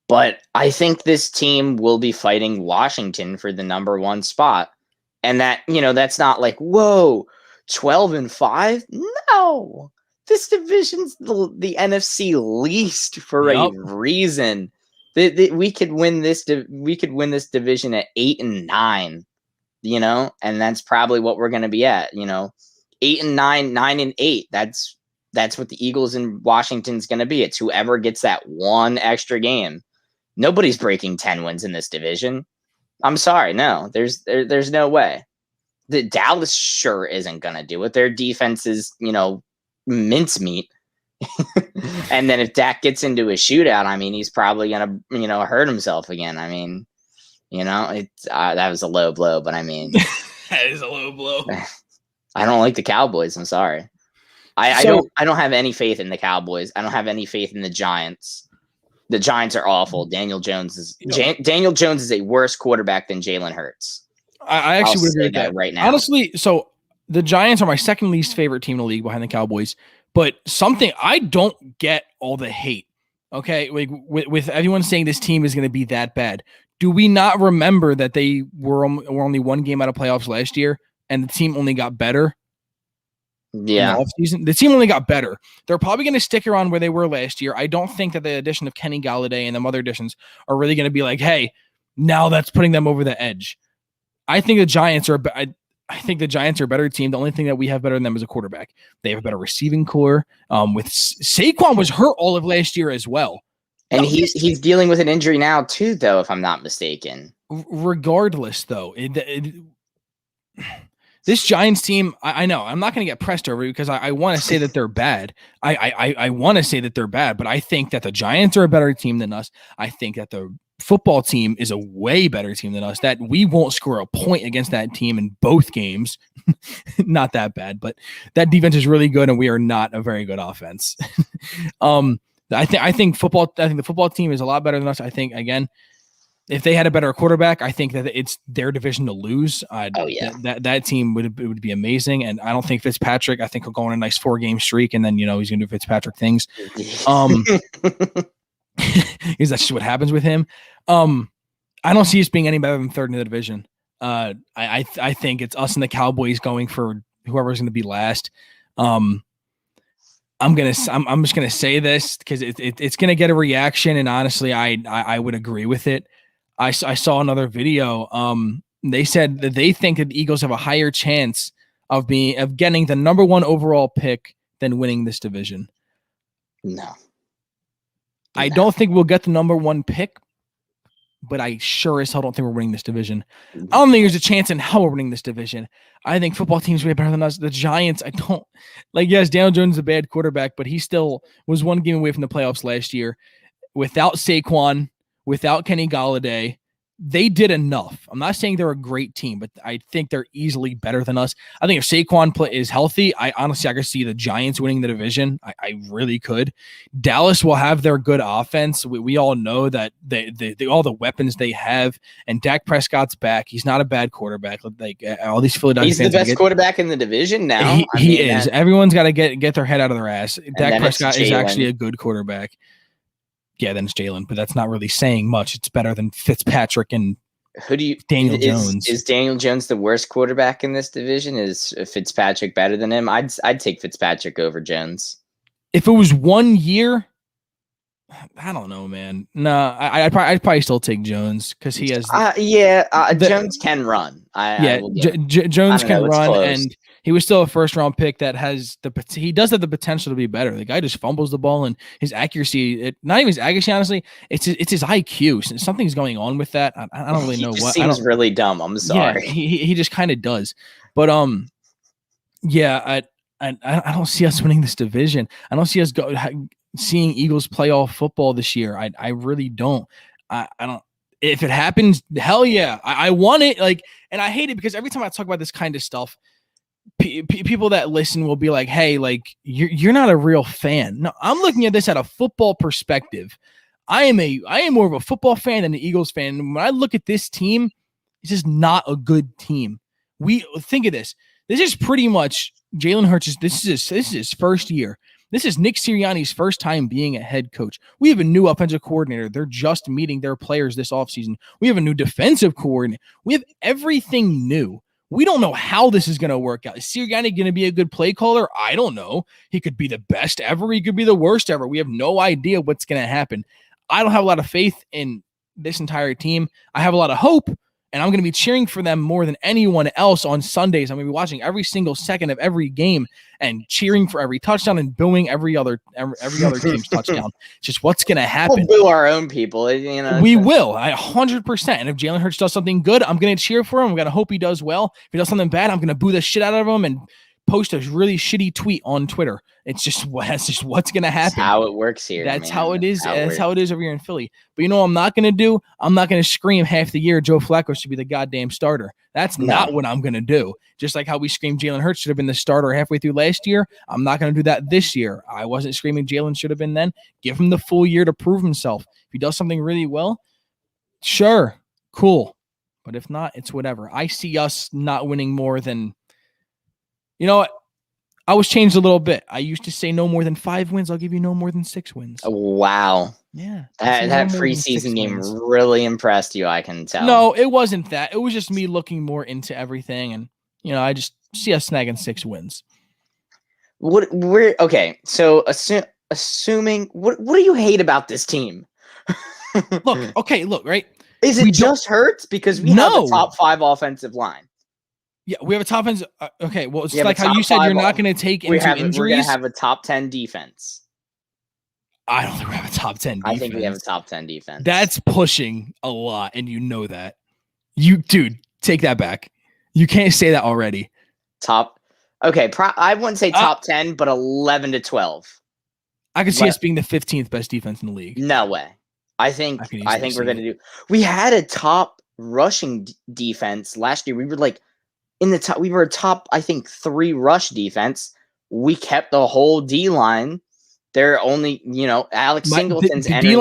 But I think this team will be fighting Washington for the number 1 spot. And that, that's not like, whoa, 12-5? No. This division's the NFC least for a reason. We could win this division at 8-9, and that's probably what we're going to be at, 8-9, 9-8. That's what the Eagles in Washington's going to be. It's whoever gets that one extra game. Nobody's breaking 10 wins in this division. I'm sorry. No, there's no way. The Dallas sure isn't going to do it. Their defense is, mincemeat. And then if Dak gets into a shootout, I mean, he's probably going to, hurt himself again. I mean, it's that was a low blow, but I mean, that is a low blow. I don't like the Cowboys. I'm sorry. I don't have any faith in the Cowboys. I don't have any faith in the Giants. The Giants are awful. Daniel Jones is a worse quarterback than Jalen Hurts. I actually would agree with that right now. Honestly, so the Giants are my second least favorite team in the league behind the Cowboys. But something I don't get all the hate. Okay, like with everyone saying this team is going to be that bad. Do we not remember that they were only one game out of playoffs last year, and the team only got better? Yeah. In the offseason. The team only got better. They're probably going to stick around where they were last year. I don't think that the addition of Kenny Galladay and them other additions are really going to be like, hey, now that's putting them over the edge. I think the Giants are I think the Giants are a better team. The only thing that we have better than them is a quarterback. They have a better receiving core. With Saquon was hurt all of last year as well. And he's dealing with an injury now too, though, if I'm not mistaken. Regardless, though, this Giants team, I know I'm not going to get pressed over because I want to say that they're bad. I want to say that they're bad, but I think that the Giants are a better team than us. I think that the football team is a way better team than us, that we won't score a point against that team in both games. Not that bad, but that defense is really good and we are not a very good offense. I think the football team is a lot better than us. I think, again, if they had a better quarterback, I think that it's their division to lose. That team would be amazing. And I don't think Fitzpatrick, I think he'll go on a nice 4-game streak and then, he's going to do Fitzpatrick things. Because that's just what happens with him. I don't see us being any better than third in the division. I think it's us and the Cowboys going for whoever's going to be last. I'm just gonna say this because it's gonna get a reaction, and honestly, I would agree with it. I saw another video. They said that they think that the Eagles have a higher chance of getting the number 1 overall pick than winning this division. No. I don't think we'll get the number 1 pick, but I sure as hell don't think we're winning this division. I don't think there's a chance in hell we're winning this division. I think football teams way better than us. The Giants, I don't like. Yes, Daniel Jones is a bad quarterback, but he still was 1 game away from the playoffs last year. Without Saquon, without Kenny Galladay, they did enough. I'm not saying they're a great team, but I think they're easily better than us. I think if Saquon is healthy, I could see the Giants winning the division. I really could. Dallas will have their good offense. We all know that they all the weapons they have, and Dak Prescott's back. He's not a bad quarterback. Like all these Philadelphia fans, he's the best quarterback in the division now. He is. Everyone's got to get their head out of their ass. Dak Prescott is actually a good quarterback. Yeah, then it's Jalen, but that's not really saying much. It's better than Fitzpatrick and Daniel Jones. Is Daniel Jones the worst quarterback in this division? Is Fitzpatrick better than him? I'd take Fitzpatrick over Jones. If it was 1 year, I don't know, man. No, I'd probably still take Jones because he has. Jones can run. Jones can run, and he was still a first-round pick that has he does have the potential to be better. The guy just fumbles the ball, and his accuracy, not even his accuracy, honestly, it's his IQ. Something's going on with that. I don't really know what. Seems really dumb. I'm sorry. Yeah, he just kind of does. But I don't see us winning this division. I don't see us seeing Eagles playoff football this year. I really don't. I don't. If it happens, hell yeah, I want it. And I hate it because every time I talk about this kind of stuff, people that listen will be like, hey, you're not a real fan. No, I'm looking at this at a football perspective. I am more of a football fan than an Eagles fan. When I look at this team, it's just not a good team. We think of this. This is pretty much Jalen Hurts. This is his first year. This is Nick Sirianni's first time being a head coach. We have a new offensive coordinator. They're just meeting their players this offseason. We have a new defensive coordinator. We have everything new. We don't know how this is going to work out. Is Sirianni going to be a good play caller? I don't know. He could be the best ever. He could be the worst ever. We have no idea what's going to happen. I don't have a lot of faith in this entire team. I have a lot of hope, and I'm going to be cheering for them more than anyone else on Sundays. I'm going to be watching every single second of every game and cheering for every touchdown and booing every other team's touchdown. It's just what's going to happen. We'll boo our own people. We will. 100%. And if Jalen Hurts does something good, I'm going to cheer for him. I'm going to hope he does well. If he does something bad, I'm going to boo the shit out of him and post a really shitty tweet on Twitter. That's just what's going to happen. That's how it works here. That's how it is. That's how it is over here in Philly. But you know what I'm not going to do? I'm not going to scream half the year Joe Flacco should be the goddamn starter. That's not what I'm going to do. Just like how we screamed Jalen Hurts should have been the starter halfway through last year, I'm not going to do that this year. I wasn't screaming Jalen should have been then. Give him the full year to prove himself. If he does something really well, sure, cool. But if not, it's whatever. I see us not winning more than, you know what? I was changed a little bit. I used to say no more than 5 wins. I'll give you no more than 6 wins. Oh, wow. Yeah. That preseason game really impressed you, I can tell. No, it wasn't that. It was just me looking more into everything. And, I just see us snagging 6 wins. Okay, so assuming what do you hate about this team? Look, right? Is We it don't just Hurts? Because we have a no. top 5 offensive line. Yeah, we have a top end. Okay, well, We it's have a like how you top said 5 you're not going to take into we're gonna injuries. have a top 10 defense. I don't think we have a top 10 defense. I think we have a top 10 defense. That's pushing a lot, and you know that. Dude, take that back. You can't say that already. Okay, I wouldn't say top 10, but 11 to 12. I could see us being the 15th best defense in the league. No way. I think we're going to do. We had a top rushing defense last year. We were like in the top. We were a top, I think, 3 rush defense. We kept the whole D line. They're only, Alex Singleton's the D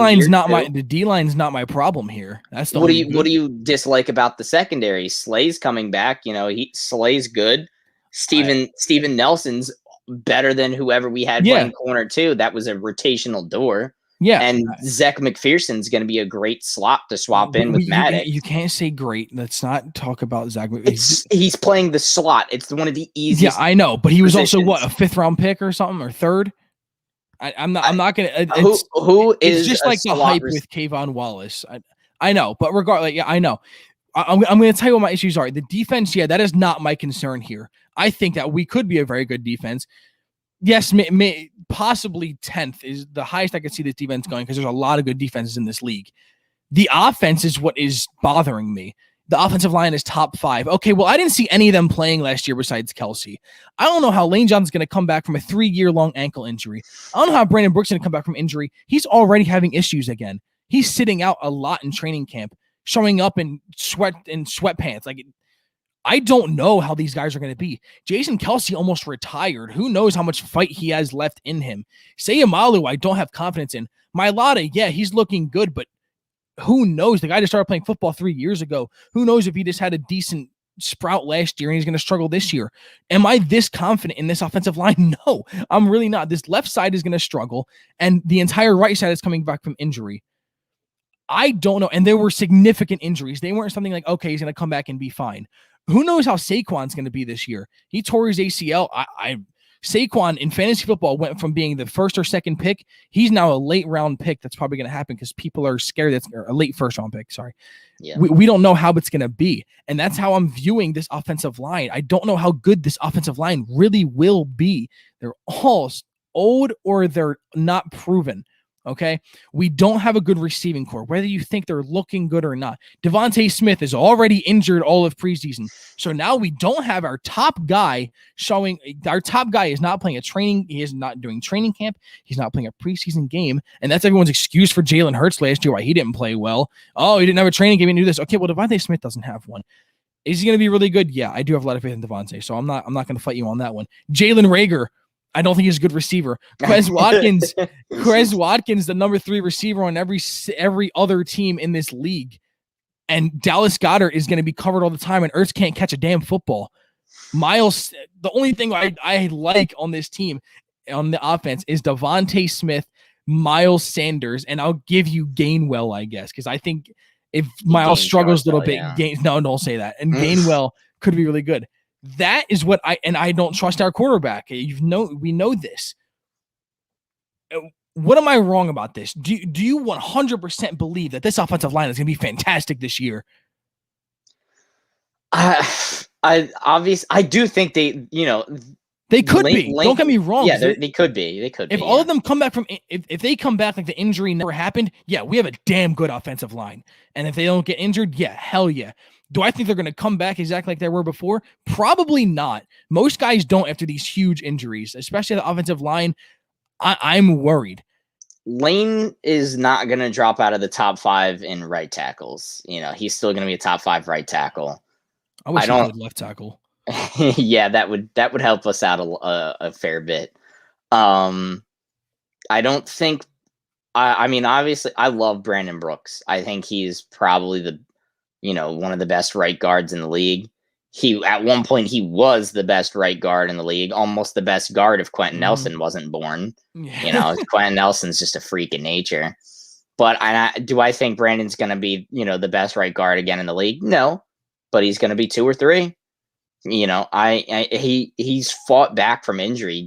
line's not my problem here. That's the what do you dislike about the secondary? Slay's coming back. Slay's good. Steven Nelson's better than whoever we had playing corner too. That was a rotational door. Yeah. And Zach McPherson's going to be a great slot to swap in with Maddox. You can't say great. Let's not talk about Zach McPherson. He's playing the slot. It's one of the easiest. Yeah, I know, but he was also a 5th round pick or something, or 3rd. I'm not gonna. It's just like the hype with Kayvon Wallace. I know, but regardless, I know. I'm going to tell you what my issues are. The defense, that is not my concern here. I think that we could be a very good defense. Yes, possibly 10th is the highest I could see this defense going because there's a lot of good defenses in this league. The offense is what is bothering me. The offensive line is top 5. Okay, well, I didn't see any of them playing last year besides Kelsey. I don't know how Lane Johnson's going to come back from a 3-year-long ankle injury. I don't know how Brandon Brooks is going to come back from injury. He's already having issues again. He's sitting out a lot in training camp, showing up in sweatpants. Like, I don't know how these guys are going to be. Jason Kelsey almost retired. Who knows how much fight he has left in him? Sayamalu, I don't have confidence in. Mailata, he's looking good, but who knows? The guy just started playing football 3 years ago. Who knows if he just had a decent sprout last year and he's going to struggle this year? Am I this confident in this offensive line? No, I'm really not. This left side is going to struggle, and the entire right side is coming back from injury. I don't know. And there were significant injuries. They weren't something like, okay, he's going to come back and be fine. Who knows how Saquon's going to be this year? He tore his ACL. Saquon in fantasy football went from being the 1st or 2nd pick. He's now a late round pick. That's probably going to happen because people are scared. That's a late 1st round pick. Sorry. Yeah. We don't know how it's going to be. And that's how I'm viewing this offensive line. I don't know how good this offensive line really will be. They're all old or they're not proven. Okay, we don't have a good receiving core, whether you think they're looking good or not. Devontae Smith is already injured all of preseason. So now we don't have our top guy showing. Our top guy is not playing he is not doing training camp. He's not playing a preseason game. And that's everyone's excuse for Jalen Hurts last year, why he didn't play well. Oh, he didn't have a training game. He didn't do this. Okay, well, Devontae Smith doesn't have one. Is he going to be really good? Yeah, I do have a lot of faith in Devontae. So I'm not going to fight you on that one. Jalen Reagor, I don't think he's a good receiver. Quez Watkins, the number 3 receiver on every other team in this league. And Dallas Goedert is going to be covered all the time, and Ertz can't catch a damn football. Miles, the only thing I like on this team, on the offense, is Devontae Smith, Miles Sanders, and I'll give you Gainwell, I guess, because I think if Miles struggles a little bit, no, don't say that. And Gainwell could be really good. That is what I don't trust our quarterback. We know this. What am I wrong about this? Do you 100% believe that this offensive line is going to be fantastic this year? I do think they could be. Don't get me wrong. Yeah, they could be. If all of them come back from, if they come back like the injury never happened, we have a damn good offensive line. And if they don't get injured, hell yeah. Do I think they're going to come back exactly like they were before? Probably not. Most guys don't after these huge injuries, especially the offensive line. I'm worried. Lane is not going to drop out of the top 5 in right tackles. He's still going to be a top 5 right tackle. I wish he played left tackle. Yeah, that would help us out a fair bit. I don't think. I mean, obviously, I love Brandon Brooks. I think he's probably one of the best right guards in the league. At one point he was the best right guard in the league, almost the best guard if Quentin Nelson wasn't born. Quentin Nelson's just a freak of nature. But do I think Brandon's going to be, the best right guard again in the league? No, but he's going to be 2 or 3. he's fought back from injury.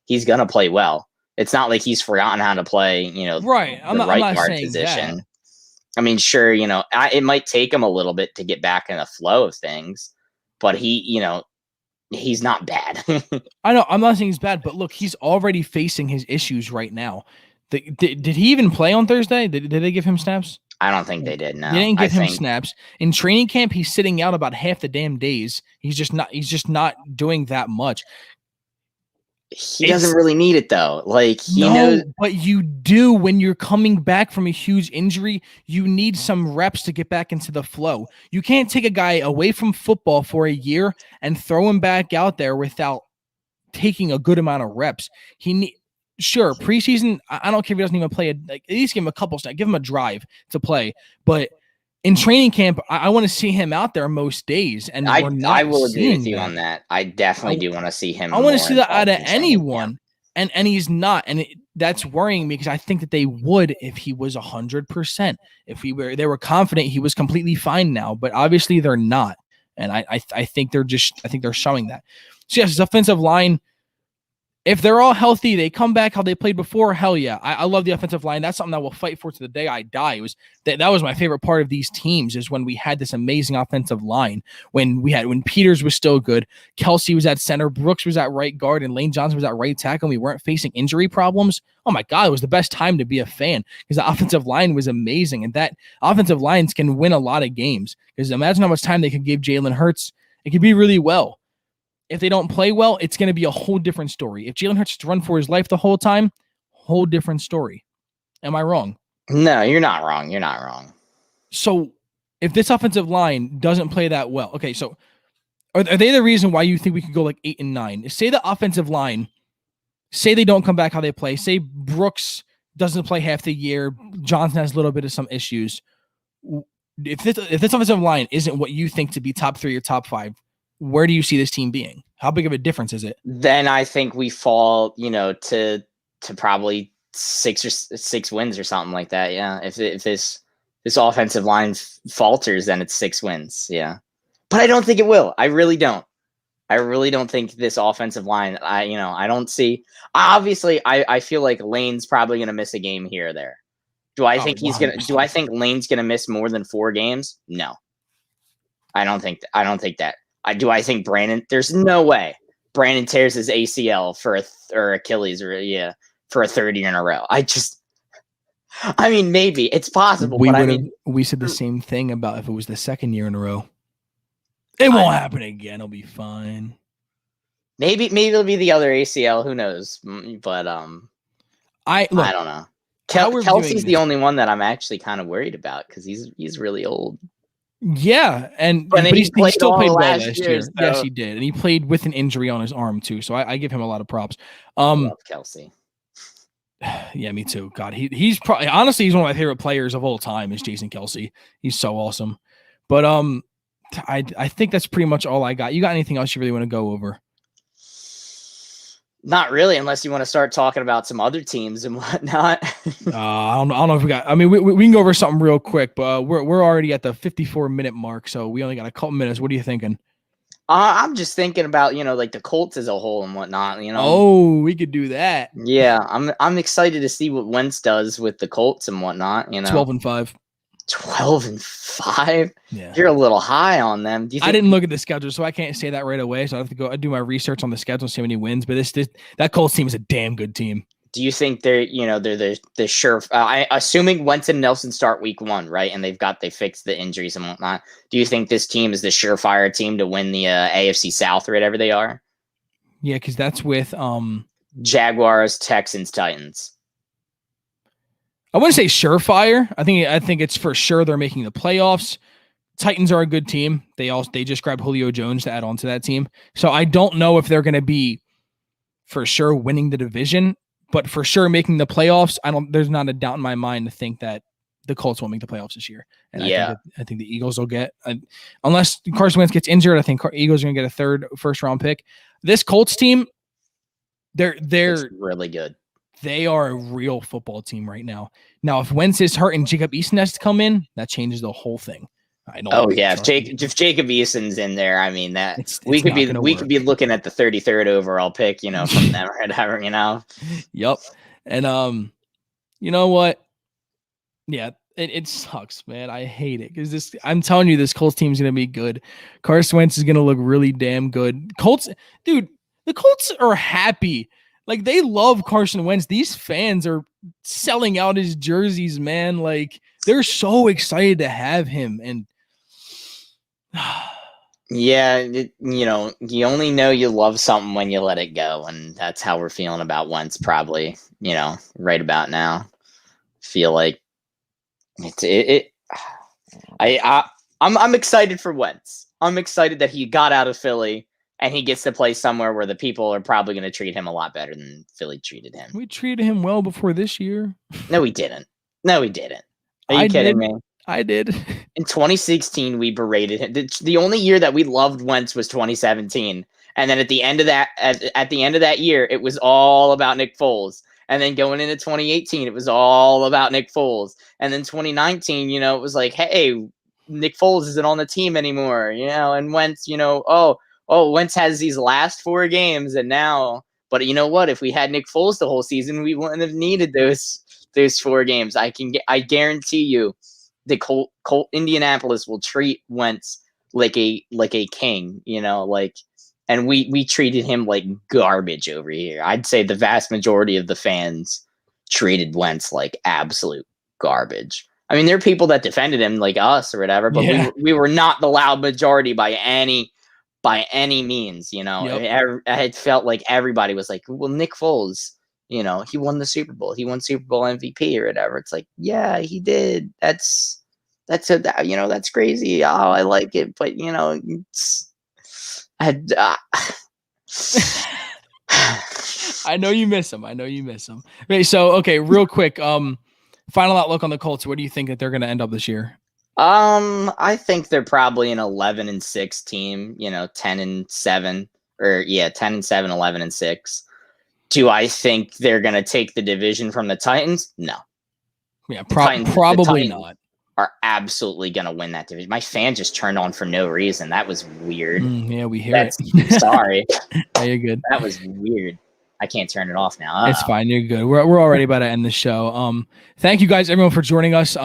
He's gonna play well. It's not like he's forgotten how to play. Right. The I'm right not guard saying position. that. I mean, sure, it might take him a little bit to get back in the flow of things, but he's not bad. I know. I'm not saying he's bad, but look, he's already facing his issues right now. Did he even play on Thursday? Did they give him snaps? I don't think they did. No, they didn't give him snaps. In training camp, he's sitting out about half the damn days. He's just not doing that much. He doesn't really need it though. Like he knows, but you do when you're coming back from a huge injury. You need some reps to get back into the flow. You can't take a guy away from football for a year and throw him back out there without taking a good amount of reps. Sure, preseason, I don't care if he doesn't even play at least give him a couple snaps, give him a drive to play. But in training camp, I want to see him out there most days. And I will agree with you on that. I definitely do want to see him. I want to see that out of anyone. And he's not. And that's worrying me because I think that they would if he was 100%. If they were confident he was completely fine now, but obviously they're not. And I think they're showing that. So yes, his offensive line, if they're all healthy, they come back how they played before. Hell yeah. I love the offensive line. That's something that we'll fight for to the day I die. That was my favorite part of these teams is when we had this amazing offensive line. When Peters was still good, Kelsey was at center, Brooks was at right guard, and Lane Johnson was at right tackle, and we weren't facing injury problems. Oh my God, it was the best time to be a fan because the offensive line was amazing. And that offensive lines can win a lot of games because imagine how much time they could give Jalen Hurts. It could be really well. If they don't play well, it's going to be a whole different story. If Jalen Hurts to run for his life the whole time, whole different story. Am I wrong? No, you're not wrong. You're not wrong. So if this offensive line doesn't play that well, okay, so are they the reason why you think we could go like 8-9? Say the offensive line, say they don't come back how they play. Say Brooks doesn't play half the year. Johnson has a little bit of some issues. If this offensive line isn't what you think to be top 3 or top 5, where do you see this team being? How big of a difference is it? Then I think we fall, to probably 6 wins or something like that. Yeah. If this offensive line falters, then it's 6 wins. Yeah. But I don't think it will. I really don't. I really don't think this offensive line, I don't see. Obviously, I feel like Lane's probably going to miss a game here or there. Do I think Lane's going to miss more than 4 games? No. I don't think that. Do I think Brandon? There's no way Brandon tears his ACL or Achilles for a third year in a row. I mean, maybe it's possible. We said the same thing about if it was the second year in a row. It won't happen again. It'll be fine. Maybe it'll be the other ACL. Who knows? But I don't know. Kelsey's the only one that I'm actually kind of worried about because he's really old. Yeah, but he still played well last year. So. Yes, he did, and he played with an injury on his arm too. So I give him a lot of props. I love Kelsey. Yeah, me too. God, he's probably honestly he's one of my favorite players of all time. Is Jason Kelsey? He's so awesome. But I think that's pretty much all I got. You got anything else you really want to go over? Not really, unless you want to start talking about some other teams and whatnot. I don't know if we got. I mean, we can go over something real quick, but we're already at the 54-minute mark, so we only got a couple minutes. What are you thinking? I'm just thinking about like the Colts as a whole and whatnot. Oh, we could do that. Yeah, I'm excited to see what Wentz does with the Colts and whatnot. 12-5. 12-5. Yeah, you're a little high on them. I didn't look at the schedule, so I can't say that right away. So I have to go. I do my research on the schedule and see how many wins. But that Colts team is a damn good team. Do you think they're the sure? Assuming Wentz and Nelson start week 1, right? And they fixed the injuries and whatnot. Do you think this team is the surefire team to win the AFC South or whatever they are? Yeah, because that's with Jaguars, Texans, Titans. I wouldn't say surefire. I think it's for sure they're making the playoffs. Titans are a good team. They just grabbed Julio Jones to add on to that team. So I don't know if they're going to be for sure winning the division, but for sure making the playoffs. There's not a doubt in my mind to think that the Colts won't make the playoffs this year. And I think the Eagles will get, unless Carson Wentz gets injured, I think Eagles are going to get a first round pick. This Colts team, they're really good. They are a real football team right now. Now, if Wentz is hurt and Jacob Eason has to come in, that changes the whole thing. I don't. Oh yeah, if Jacob Eason's in there, I mean that It's we could not be looking at the 33rd overall pick, from them or whatever, Yep. And you know what? Yeah, it sucks, man. I hate it because I'm telling you, this Colts team is gonna be good. Carson Wentz is gonna look really damn good. Dude, the Colts are happy. Like, they love Carson Wentz. These fans are selling out his jerseys, man. Like, they're so excited to have him. And Yeah, you only know you love something when you let it go, and that's how we're feeling about Wentz probably, right about now. Feel like I'm excited for Wentz. I'm excited that he got out of Philly and he gets to play somewhere where the people are probably going to treat him a lot better than Philly treated him. we treated him well before this year. No, we didn't. Are you kidding me? I did. In 2016, we berated him. The only year that we loved Wentz was 2017, and then at the end of that year, it was all about Nick Foles. And then going into 2018, it was all about Nick Foles. And then 2019, it was like, hey, Nick Foles isn't on the team anymore, and Wentz, Wentz has these last 4 games, and now, but you know what? If we had Nick Foles the whole season, we wouldn't have needed those 4 games. I guarantee you, the Colt Indianapolis will treat Wentz like a king, and we treated him like garbage over here. I'd say the vast majority of the fans treated Wentz like absolute garbage. I mean, there are people that defended him like us or whatever, but we were not the loud majority by any means, Yep. It felt like everybody was like, well, Nick Foles, he won the Super Bowl. He won Super Bowl MVP or whatever. It's like, yeah, he did. That's crazy. Oh, I like it. But, I know you miss him. Okay, so, real quick. Final outlook on the Colts. Where do you think that they're going to end up this year? I think they're probably an 11-6 team, 10-7 or 10-7, 11-6. Do I think they're going to take the division from the Titans? No. Yeah, probably not. Are absolutely going to win that division. My fan just turned on for no reason. That was weird. Yeah, we hear it. Sorry. Yeah, you're good. That was weird. I can't turn it off now. It's fine. You're good. We're already about to end the show. Thank you guys, everyone, for joining us.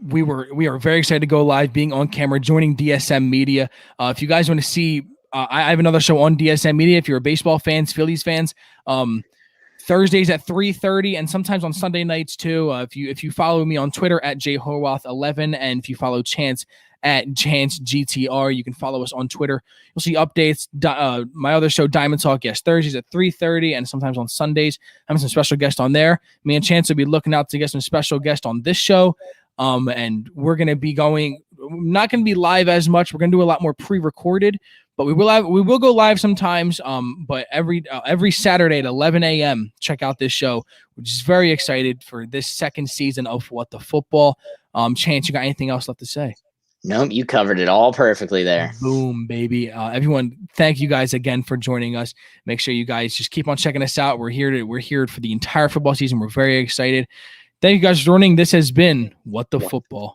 We are very excited to go live, being on camera, joining DSM Media. If you guys want to see, I have another show on DSM Media. If you're a baseball fans, Phillies fans, Thursdays at 3:30, and sometimes on Sunday nights too. If you follow me on Twitter at jhorwoth11, and if you follow Chance at ChanceGTR, you can follow us on Twitter. You'll see updates. My other show, Diamond Talk, Thursdays at 3:30, and sometimes on Sundays. I'm some special guests on there. Me and Chance will be looking out to get some special guests on this show. And we're going to be not going to be live as much. We're going to do a lot more pre-recorded, but we will go live sometimes. But every Saturday at 11 a.m., check out this show, which is very excited for this second season of What the Football. Chance, you got anything else left to say? Nope, you covered it all perfectly there. Boom, baby. Everyone, thank you guys again for joining us. Make sure you guys just keep on checking us out. We're here for the entire football season. We're very excited. Thank you guys for joining. This has been What the Football.